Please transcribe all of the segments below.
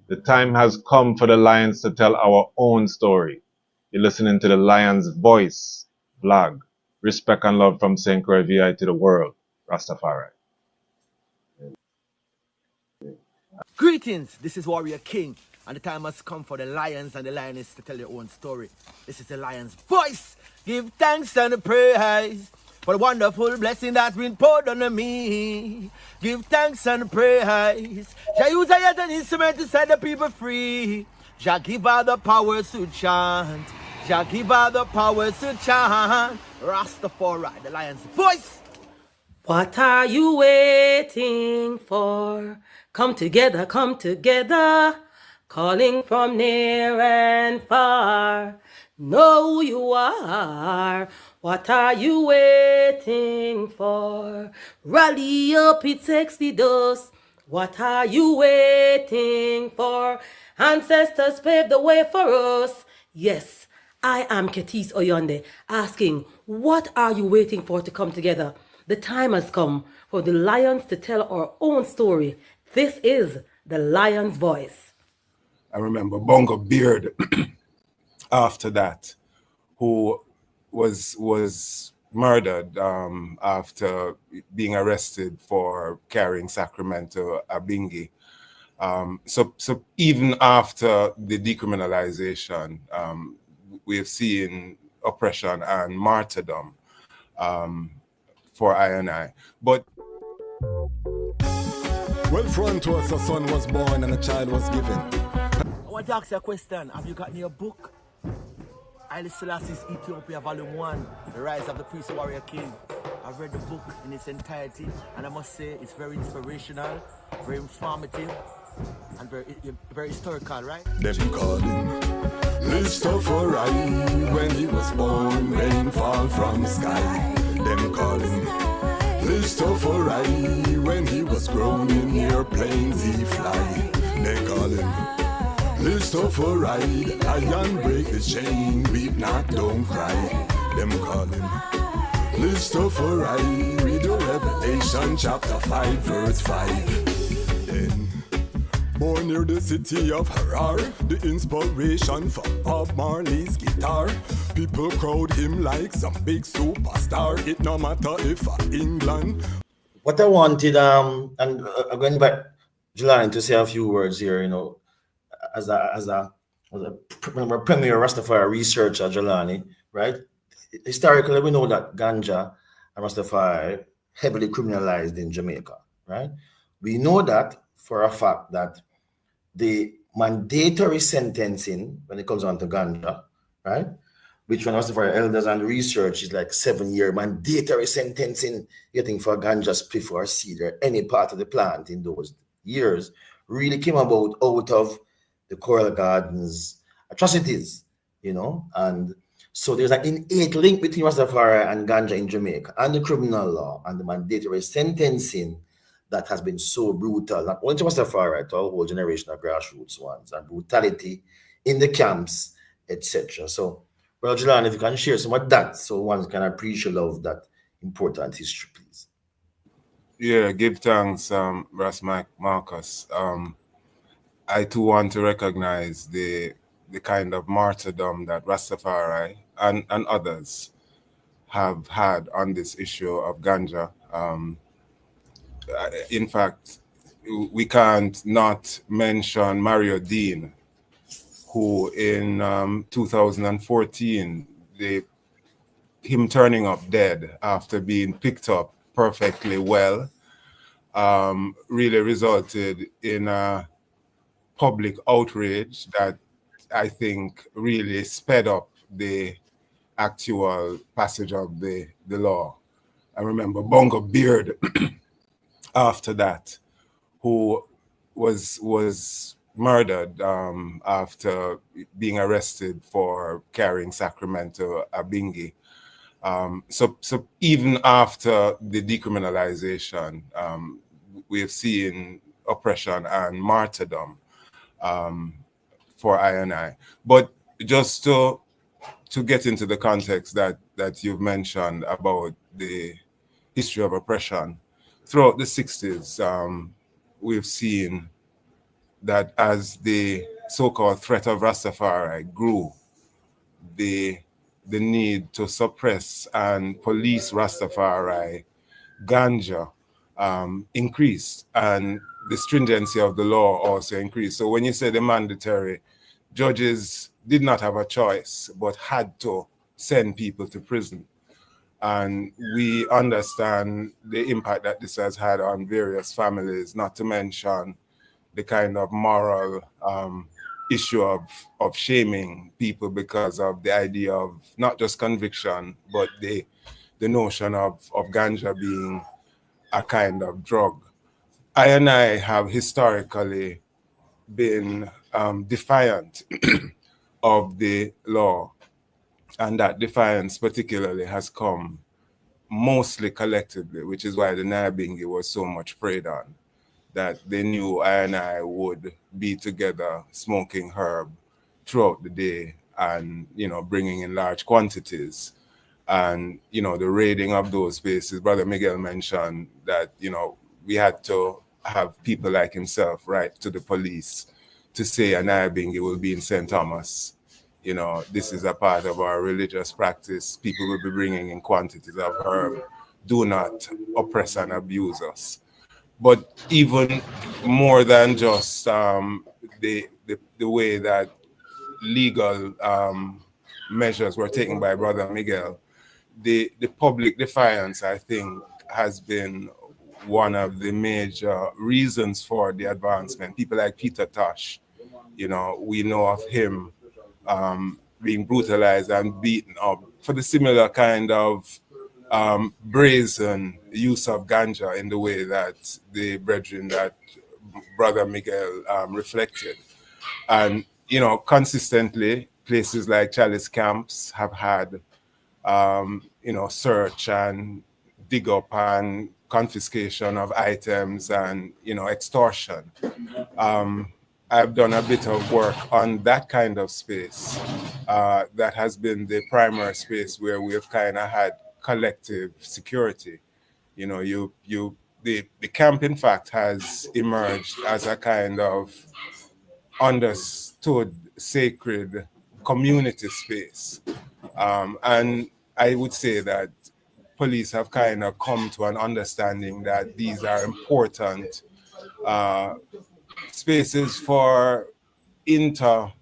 The time has come for the Lions to tell our own story. You're listening to the Lion's Voice vlog. Respect and love from St. Croix VI to the world. Rastafari. Greetings, this is Warrior King, and the time has come for the lions and the lioness to tell their own story. This is the lion's voice. Give thanks and praise for the wonderful blessing that's been poured on me. Give thanks and praise. Jah use I as an instrument to set the people free. Jah give her the power to chant. Jah give her the power to chant. Rastafari, the lion's voice. What are you waiting for? Come together, calling from near and far. Know who you are. What are you waiting for? Rally up, it's Exodus. What are you waiting for? Ancestors paved the way for us. Yes, I am Ketis Oyonde, asking, what are you waiting for to come together? The time has come for the lions to tell our own story. This is the Lion's Voice. I remember Bongo Beard after that, who was murdered after being arrested for carrying Sacrament to Abingi. So even after the decriminalization, we have seen oppression and martyrdom for I and I. But well, front to us, a son was born and a child was given. I want to ask you a question. Have you got your book? Haile Selassie's Ethiopia Volume 1, The Rise of the Priest Warrior King. I've read the book in its entirety, and I must say it's very inspirational, very informative, and very historical, right? Them call him Listofori. When he was born, rain fall from sky. Them call him Listofori. When he was grown in airplanes he fly. They call him Listofori. Iron break the chain, weep not, don't cry. Them call him Listofori. Read the Revelation chapter 5 verse 5. Then born near the city of Harar, the inspiration for Bob Marley's guitar. People crowd him like some big superstar. It no matter if England. What I wanted, and I'm going back, Jahlani, to say a few words here. You know, as a premier Rastafari researcher, Jahlani, right? Historically, we know that Ganja and Rastafari heavily criminalized in Jamaica, right? We know that for a fact that the mandatory sentencing when it comes on to Ganja, right? Which when Rastafari elders and research is like 7-year mandatory sentencing, getting for Ganja spliff or seed or any part of the plant in those years, really came about out of the Coral Gardens atrocities, you know, and so there's an innate link between Rastafari and Ganja in Jamaica and the criminal law and the mandatory sentencing that has been so brutal, not only to Rastafari, to a whole generation of grassroots ones, and brutality in the camps, etc. So, well, Jahlani, if you can share some of that so one can appreciate of that important history, please. yeah, give thanks, Ras Marcus. I too want to recognize the kind of martyrdom that Rastafari and others have had on this issue of Ganja. In fact, we can't not mention Mario Dean, who in 2014, him turning up dead after being picked up perfectly well, really resulted in a public outrage that I think really sped up the actual passage of the law. I remember Bongo Beard after that, who was murdered after being arrested for carrying Sacrament to Abingi. So even after the decriminalization, we have seen oppression and martyrdom for I and I. But just to get into the context that you've mentioned about the history of oppression, throughout the 60s, we've seen that as the so-called threat of Rastafari grew, the the need to suppress and police Rastafari, Ganja, increased, and the stringency of the law also increased. So when you say the mandatory, judges did not have a choice but had to send people to prison. And we understand the impact that this has had on various families, not to mention the kind of moral issue of shaming people because of the idea of not just conviction, but the notion of ganja being a kind of drug. I and I have historically been defiant of the law, and that defiance particularly has come mostly collectively, which is why the Nyabingi was so much preyed on. That they knew I and I would be together smoking herb throughout the day, and bringing in large quantities, and the raiding of those spaces. Brother Miguel mentioned that we had to have people like himself write to the police to say Anayabingi will be in St. Thomas. This is a part of our religious practice. People will be bringing in quantities of herb. Do not oppress and abuse us. But even more than just the way that legal measures were taken by Brother Miguel, the public defiance, I think, has been one of the major reasons for the advancement. People like Peter Tosh, we know of him being brutalized and beaten up for the similar kind of brazen use of ganja in the way that the brethren that Brother Miguel reflected. And, consistently, places like Chalice Camps have had, search and dig up and confiscation of items and, extortion. I've done a bit of work on that kind of space. That has been the primary space where we've kind of had collective security. The camp, in fact, has emerged as a kind of understood sacred community space. And I would say that police have kind of come to an understanding that these are important spaces for inter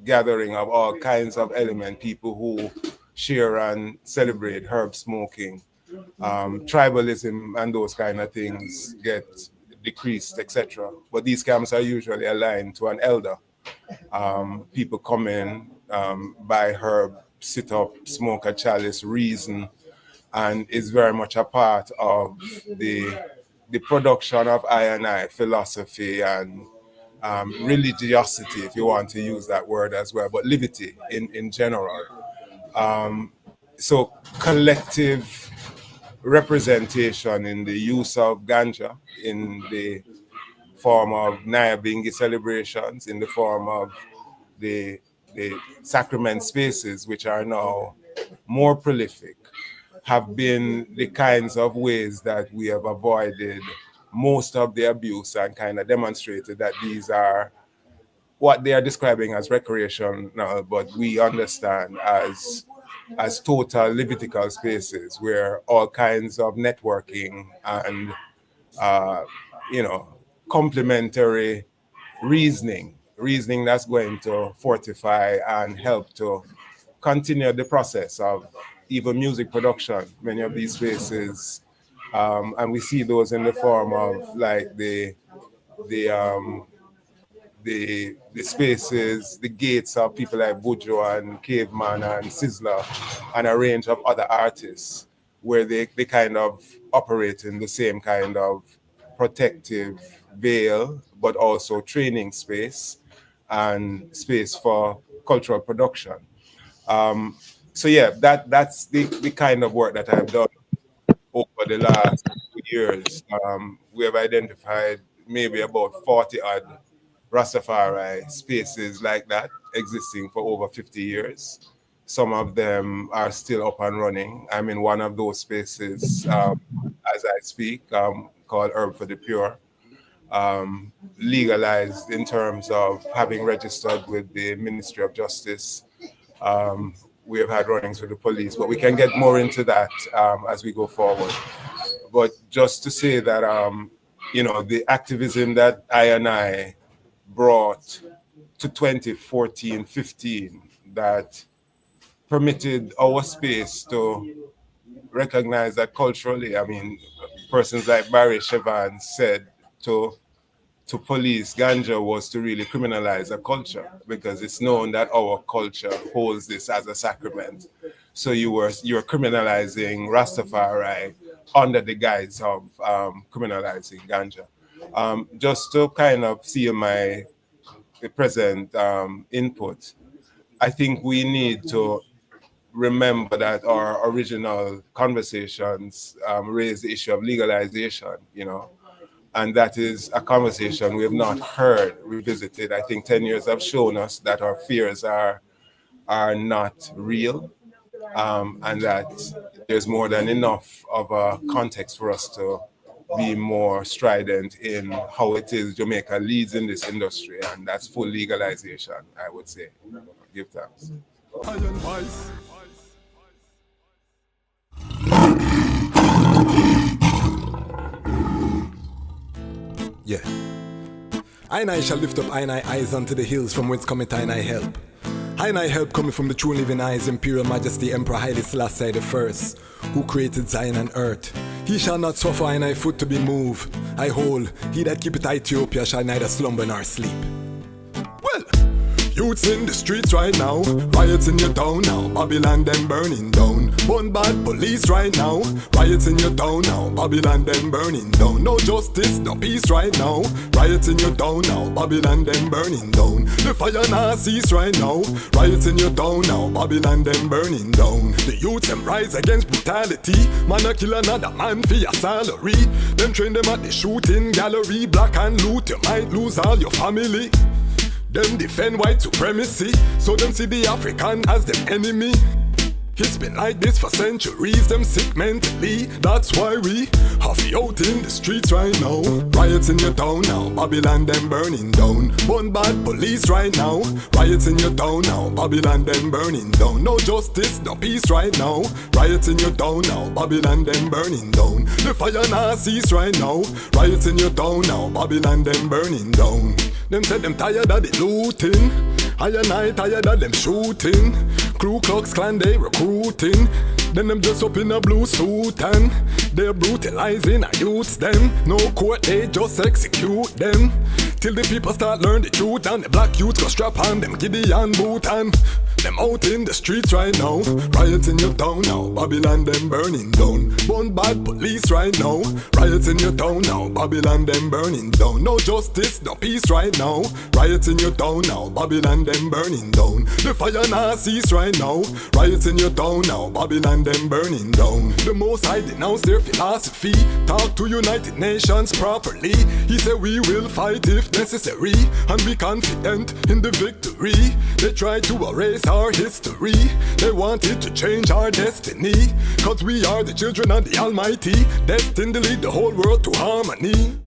gathering of all kinds of element, people who share and celebrate herb smoking. Tribalism and those kind of things get decreased, etc. But these camps are usually aligned to an elder. People come in, buy herb, sit up, smoke a chalice, reason, and is very much a part of the production of I and I philosophy and religiosity, if you want to use that word as well, but liberty in general. So collective representation in the use of ganja, in the form of Nyabingi celebrations, in the form of the sacrament spaces, which are now more prolific, have been the kinds of ways that we have avoided most of the abuse and kind of demonstrated that these are what they are describing as recreational, but we understand as total Levitical spaces where all kinds of networking and complementary reasoning that's going to fortify and help to continue the process of even music production. Many of these spaces, and we see those in the form of like the the spaces, the gates of people like Bujo and Caveman and Sizzler and a range of other artists where they kind of operate in the same kind of protective veil, but also training space and space for cultural production. So yeah, that's the kind of work that I've done over the last 2 years. We have identified maybe about 40 odd Rastafari spaces like that existing for over 50 years. Some of them are still up and running. I'm in one of those spaces as I speak, called Herb for the Pure. legalized in terms of having registered with the Ministry of Justice. We have had run-ins with the police, but we can get more into that as we go forward. But just to say that, the activism that I brought to 2014-15 that permitted our space to recognize that culturally, persons like Barry Chevan said to police Ganja was to really criminalize a culture, because it's known that our culture holds this as a sacrament. So you're criminalizing Rastafari under the guise of criminalizing Ganja. Just to kind of see the present input, I think we need to remember that our original conversations raised the issue of legalization, and that is a conversation we have not heard revisited. I think 10 years have shown us that our fears are not real, and that there's more than enough of a context for us to be more strident in how it is Jamaica leads in this industry, and that's full legalization, I would say. Give thanks. Yeah. I shall lift up I eyes unto the hills from whence cometh I help. I help coming from the true living eyes, Imperial Majesty Emperor Haile Selassie the First, who created Zion and earth. He shall not suffer I foot to be moved. I hold, he that keepeth Ethiopia shall neither slumber nor sleep. Well, youths in the streets right now, riots in your town now, Babylon them burning down. Bun bad police right now, riots in your town now, Babylon them burning down. No justice, no peace right now, riots in your town now, Babylon them burning down. The fire now cease right now, riots in your town now, Babylon them burning down. The youths them rise against brutality, man a kill another man for your salary. Them train them at the shooting gallery, black and loot, you might lose all your family. Them defend white supremacy, so them see the African as them enemy. It's been like this for centuries, them sick mentally. That's why we have you out in the streets right now. Riots in your town now, Babylon them burning down. Bun bad police right now, riots in your town now, Babylon them burning down. No justice, no peace right now, riots in your town now, Babylon them burning down. The fire now cease right now, riots in your town now, Babylon them burning down. Them said them tired of the looting, I tired of them shooting. Ku Klux Klan they recruiting, then them dress up in a blue suit and they're brutalizing our youths them. No court, they just execute them till the people start learn the truth, and the black youth go strap on them Gideon boot and them out in the streets right now. Riots in your town now, Babylon them burning down. Bun bad police right now, riots in your town now, Babylon them burning down. No justice, no peace right now, riots in your town now, Babylon them burning down. The fire now cease right now, riots in your town now, Babylon them burning down. The Most High denounce their philosophy, talk to United Nations properly. He said we will fight if necessary, and be confident in the victory. They try to erase our history, they wanted to change our destiny, cause we are the children of the Almighty, destined to lead the whole world to harmony.